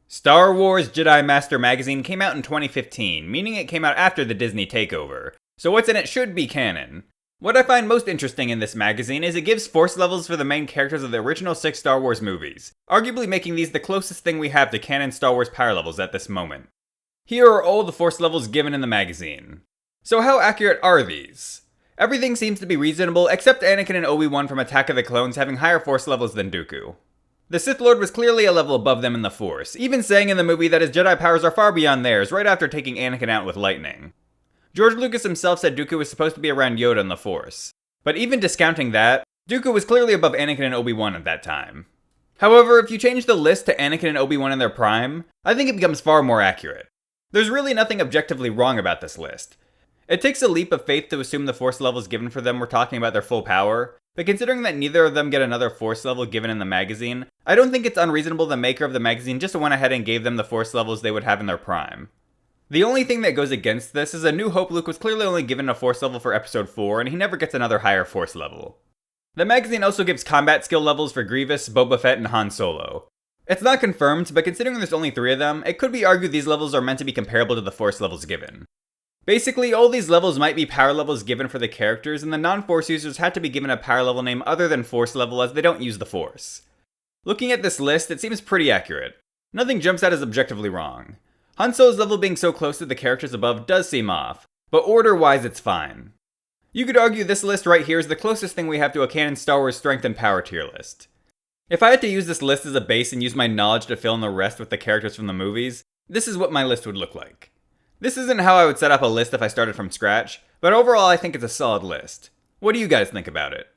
Star Wars Jedi Master Magazine came out in 2015, meaning it came out after the Disney takeover, so what's in it should be canon. What I find most interesting in this magazine is it gives force levels for the main characters of the original 6 Star Wars movies, arguably making these the closest thing we have to canon Star Wars power levels at this moment. Here are all the force levels given in the magazine. So how accurate are these? Everything seems to be reasonable except Anakin and Obi-Wan from Attack of the Clones having higher force levels than Dooku. The Sith Lord was clearly a level above them in the Force, even saying in the movie that his Jedi powers are far beyond theirs right after taking Anakin out with lightning. George Lucas himself said Dooku was supposed to be around Yoda in the Force. But even discounting that, Dooku was clearly above Anakin and Obi-Wan at that time. However, if you change the list to Anakin and Obi-Wan in their prime, I think it becomes far more accurate. There's really nothing objectively wrong about this list. It takes a leap of faith to assume the force levels given for them were talking about their full power, but considering that neither of them get another force level given in the magazine, I don't think it's unreasonable the maker of the magazine just went ahead and gave them the force levels they would have in their prime. The only thing that goes against this is A New Hope Luke was clearly only given a force level for episode 4, and he never gets another higher force level. The magazine also gives combat skill levels for Grievous, Boba Fett, and Han Solo. It's not confirmed, but considering there's only 3 of them, it could be argued these levels are meant to be comparable to the force levels given. Basically, all these levels might be power levels given for the characters, and the non-Force users had to be given a power level name other than Force level as they don't use the Force. Looking at this list, it seems pretty accurate. Nothing jumps out as objectively wrong. Han Solo's level being so close to the characters above does seem off, but order-wise it's fine. You could argue this list right here is the closest thing we have to a canon Star Wars strength and power tier list. If I had to use this list as a base and use my knowledge to fill in the rest with the characters from the movies, this is what my list would look like. This isn't how I would set up a list if I started from scratch, but overall I think it's a solid list. What do you guys think about it?